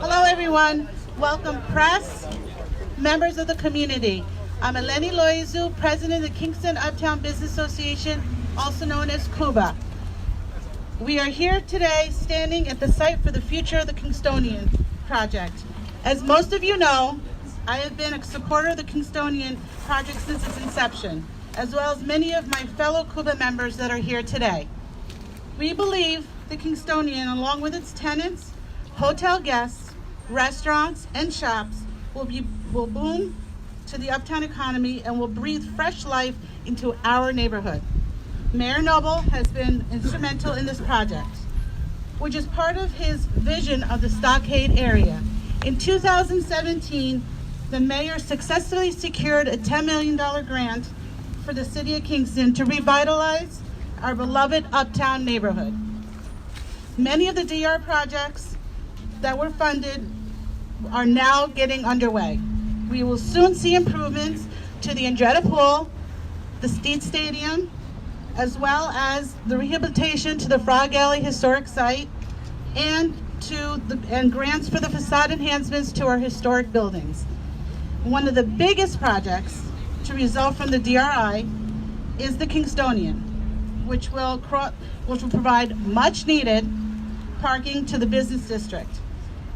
Hello everyone, welcome press, members of the community. I'm Eleni Loizu, President of the Kingston Uptown Business Association, also known as KUBA. We are here today standing at the site for the future of the Kingstonian project. As most of you know, I have been a supporter of the Kingstonian project since its inception, as well as many of my fellow KUBA members that are here today. We believe the Kingstonian, along with its tenants, hotel guests, restaurants, and shops, will boom to the Uptown economy and will breathe fresh life into our neighborhood. Mayor Noble has been instrumental in this project, which is part of his vision of the Stockade area. In 2017, the mayor successfully secured a $10 million grant for the city of Kingston to revitalize our beloved Uptown neighborhood. Many of the DR projects that were funded are now getting underway. We will soon see improvements to the Andretta Pool, the Steed Stadium, as well as the rehabilitation to the Frog Alley historic site, and grants for the facade enhancements to our historic buildings. One of the biggest projects to result from the DRI is the Kingstonian, which will provide much needed parking to the business district,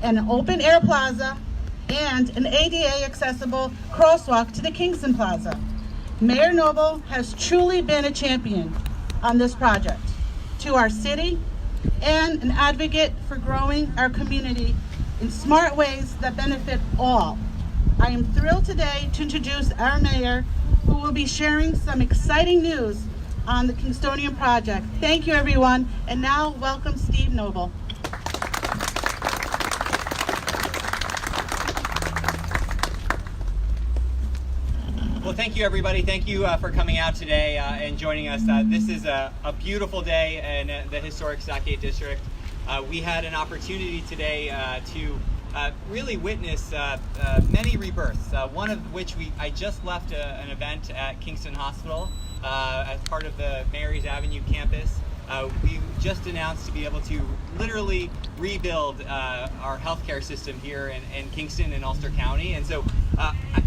an open air plaza, and an ADA accessible crosswalk to the Kingston Plaza. Mayor Noble has truly been a champion on this project to our city and an advocate for growing our community in smart ways that benefit all. I am thrilled today to introduce our mayor, who will be sharing some exciting news on the Kingstonian project. Thank you, everyone, and now welcome Steve Noble. Well, thank you, everybody. Thank you for coming out today and joining us. This is a beautiful day in the historic Stockade District. We had an opportunity today to really witness many rebirths, one of which I just left an event at Kingston Hospital as part of the Mary's Avenue campus. We just announced to be able to literally rebuild our healthcare system here in Kingston and Ulster County. And so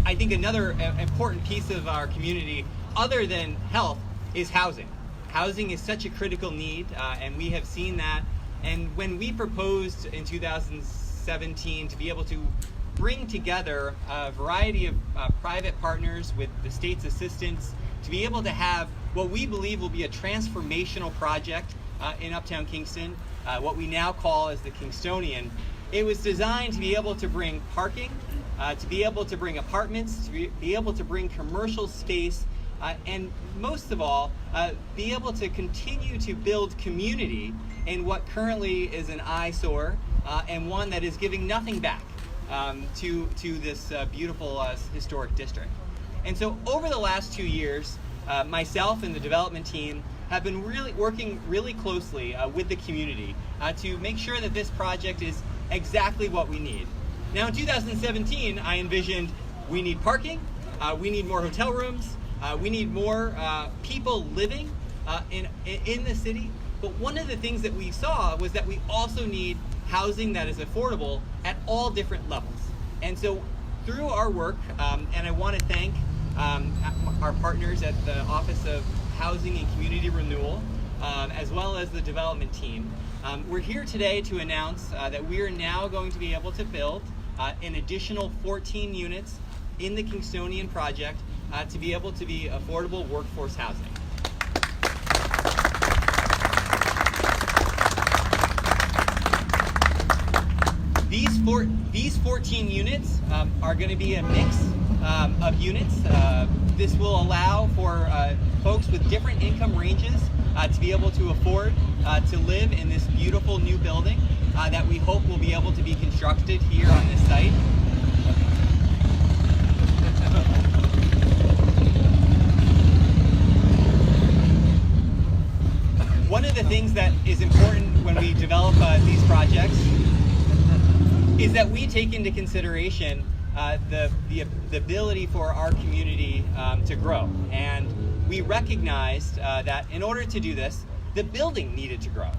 I think another important piece of our community, other than health, is housing. Housing is such a critical need, and we have seen that. And when we proposed in 2017 to be able to bring together a variety of private partners with the state's assistance to be able to have what we believe will be a transformational project in Uptown Kingston, what we now call as the Kingstonian. It was designed to be able to bring parking, to be able to bring apartments, to be able to bring commercial space, and most of all, be able to continue to build community in what currently is an eyesore and one that is giving nothing back to this beautiful historic district. And so over the last 2 years, myself and the development team have been working really closely with the community to make sure that this project is exactly what we need. Now in 2017, I envisioned we need parking, we need more hotel rooms, we need more people living in the city. But one of the things that we saw was that we also need housing that is affordable at all different levels. And so through our work, and I want to thank our partners at the Office of Housing and Community Renewal, as well as the development team. We're here today to announce that we are now going to be able to build an additional 14 units in the Kingstonian project to be able to be affordable workforce housing. These 14 units are going to be a mix of units. This will allow for folks with different income ranges to be able to afford to live in this beautiful new building that we hope will be able to be constructed here on this site. One of the things that is important when we develop these projects is that we take into consideration the ability for our community to grow. And we recognized that in order to do this, the building needed to grow.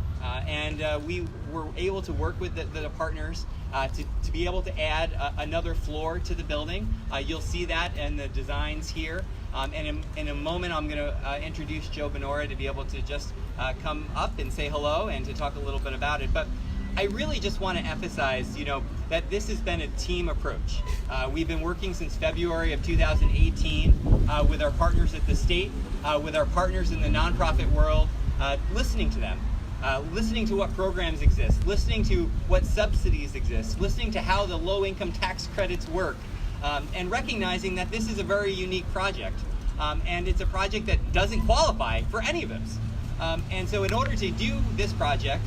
And we we're able to work with the partners to be able to add another floor to the building. You'll see that in the designs here. And in a moment, I'm going to introduce Joe Benora to be able to just come up and say hello and to talk a little bit about it. But I really just want to emphasize, that this has been a team approach. We've been working since February of 2018 with our partners at the state, with our partners in the nonprofit world, listening to them. Listening to what programs exist, listening to what subsidies exist, listening to how the low-income tax credits work, and recognizing that this is a very unique project, and it's a project that doesn't qualify for any of us. And so in order to do this project,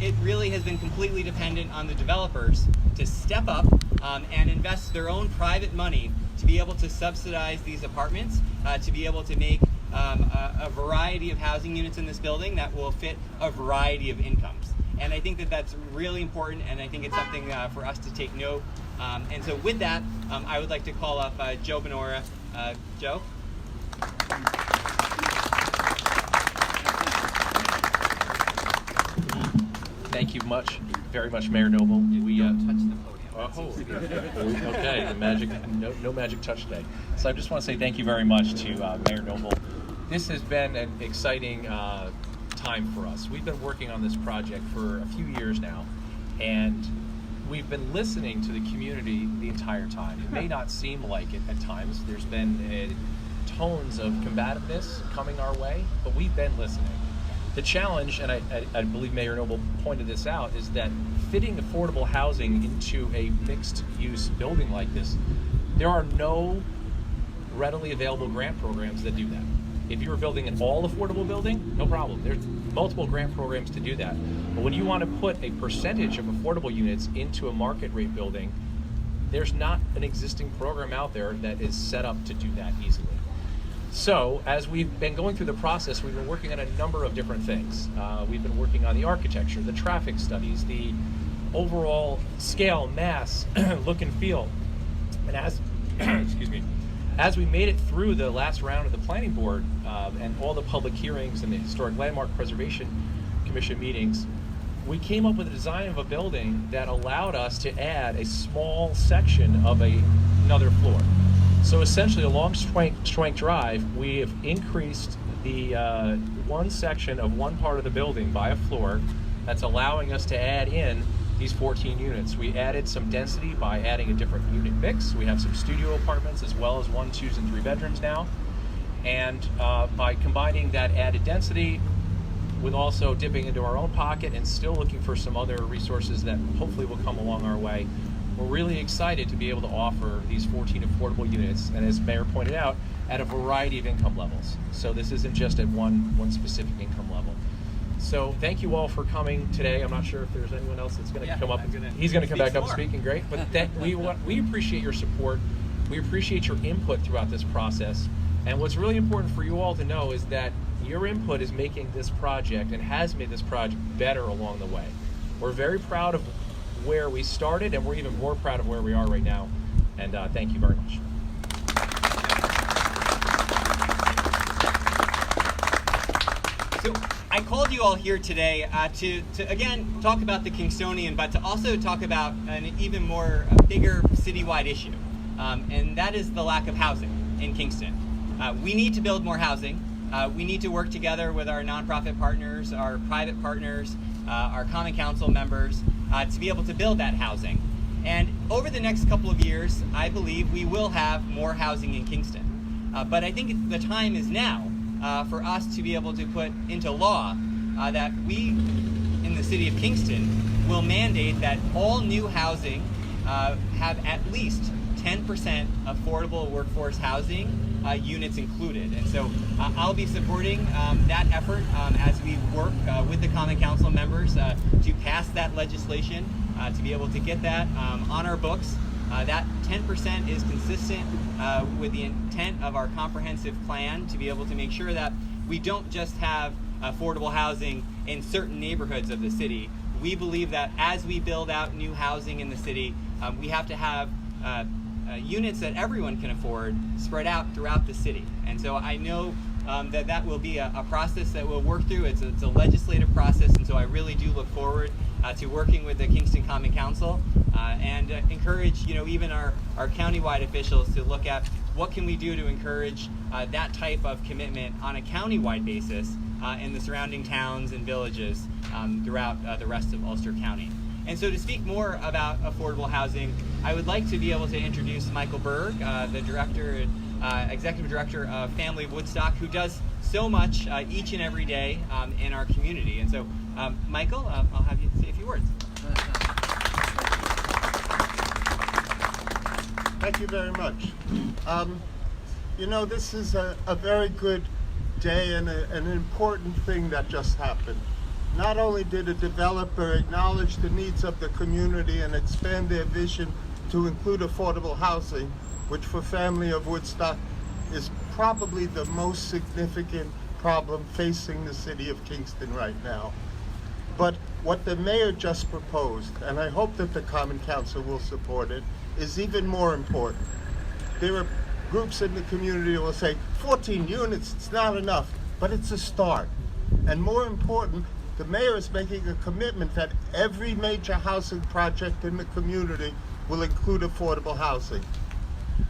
it really has been completely dependent on the developers to step up and invest their own private money to be able to subsidize these apartments, to be able to make a variety of housing units in this building that will fit a variety of incomes. And I think that that's really important, and I think it's something for us to take note. And so with that, I would like to call up Joe Benora. Joe? Thank you very much, Mayor Noble. We touch the podium. Okay, no magic touch today. So I just want to say thank you very much to Mayor Noble. This has been an exciting time for us. We've been working on this project for a few years now, and we've been listening to the community the entire time. It may not seem like it at times. There's been tones of combativeness coming our way, but we've been listening. The challenge, and I believe Mayor Noble pointed this out, is that fitting affordable housing into a mixed-use building like this, there are no readily available grant programs that do that. If you were building an all-affordable building, no problem. There's multiple grant programs to do that. But when you want to put a percentage of affordable units into a market rate building, there's not an existing program out there that is set up to do that easily. So, as we've been going through the process, we've been working on a number of different things. We've been working on the architecture, the traffic studies, the overall scale, mass, look and feel. And as, excuse me, as we made it through the last round of the planning board and all the public hearings and the Historic Landmark Preservation Commission meetings, we came up with a design of a building that allowed us to add a small section of another floor. So essentially along Schwank Drive, we have increased the one section of one part of the building by a floor. That's allowing us to add in these 14 units. We added some density by adding a different unit mix. We have some studio apartments as well as 1, 2s, and 3 bedrooms now. And by combining that added density with also dipping into our own pocket and still looking for some other resources that hopefully will come along our way, we're really excited to be able to offer these 14 affordable units, and as Mayor pointed out, at a variety of income levels. So this isn't just at one specific income level. So thank you all for coming today. I'm not sure if there's anyone else that's going to come up. He's going to come back up speaking, great. But we appreciate your support. We appreciate your input throughout this process. And what's really important for you all to know is that your input is making this project and has made this project better along the way. We're very proud of where we started, and we're even more proud of where we are right now. And thank you very much. So I called you all here today to again talk about the Kingstonian, but to also talk about an even more bigger citywide issue, and that is the lack of housing in Kingston. We need to build more housing. We need to work together with our nonprofit partners, our private partners, our Common Council members, to be able to build that housing. And over the next couple of years, I believe we will have more housing in Kingston. But I think the time is now for us to be able to put into law that we, in the city of Kingston, will mandate that all new housing have at least 10% affordable workforce housing units included. And so I'll be supporting that effort as we work with the Common Council members to pass that legislation, to be able to get that on our books. That 10% is consistent with the intent of our comprehensive plan to be able to make sure that we don't just have affordable housing in certain neighborhoods of the city. We believe that as we build out new housing in the city, we have to have units that everyone can afford spread out throughout the city. And so I know that will be a process that we'll work through. It's a legislative process, and so I really do look forward to working with the Kingston Common Council and encourage even our countywide officials to look at what can we do to encourage that type of commitment on a countywide basis in the surrounding towns and villages throughout the rest of Ulster County. And so to speak more about affordable housing, I would like to be able to introduce Michael Berg, the Executive Director of Family of Woodstock, who does so much each and every day in our community. And so, Michael, I'll have you say a few words. Thank you very much. This is a very good day and an important thing that just happened. Not only did a developer acknowledge the needs of the community and expand their vision to include affordable housing, which for Family of Woodstock is probably the most significant problem facing the city of Kingston right now. But what the mayor just proposed, and I hope that the Common Council will support it, is even more important. There are groups in the community that will say, 14 units, it's not enough, but it's a start. And more important, the mayor is making a commitment that every major housing project in the community will include affordable housing.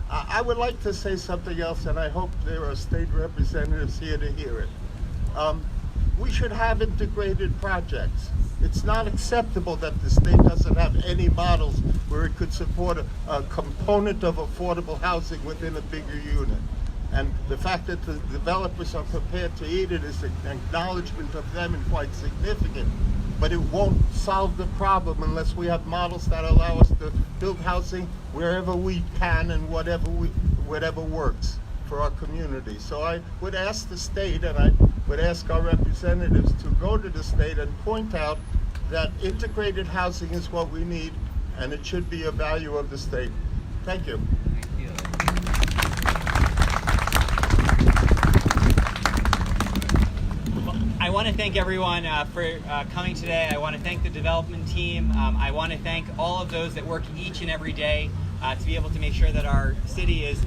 I would like to say something else, and I hope there are state representatives here to hear it. We should have integrated projects. It's not acceptable that the state doesn't have any models where it could support a component of affordable housing within a bigger unit. And the fact that the developers are prepared to eat it is an acknowledgement of them and quite significant. But it won't solve the problem unless we have models that allow us to build housing wherever we can and whatever works for our community. So I would ask the state, and I would ask our representatives to go to the state and point out that integrated housing is what we need, and it should be a value of the state. Thank you. I want to thank everyone for coming today. I want to thank the development team. I want to thank all of those that work each and every day to be able to make sure that our city is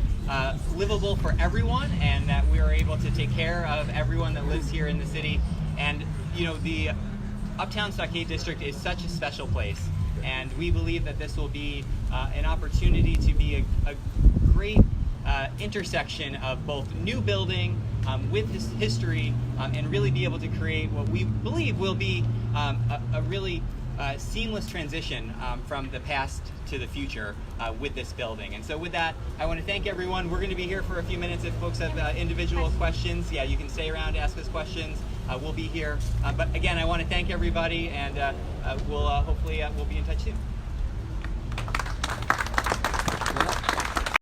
livable for everyone and that we are able to take care of everyone that lives here in the city. And the Uptown Stockade District is such a special place, and we believe that this will be an opportunity to be a great intersection of both new building with this history and really be able to create what we believe will be a really seamless transition from the past to the future with this building. And so with that, I want to thank everyone. We're going to be here for a few minutes. If folks have individual questions, you can stay around, ask us questions. We'll be here. But again, I want to thank everybody, and we'll hopefully we'll be in touch soon.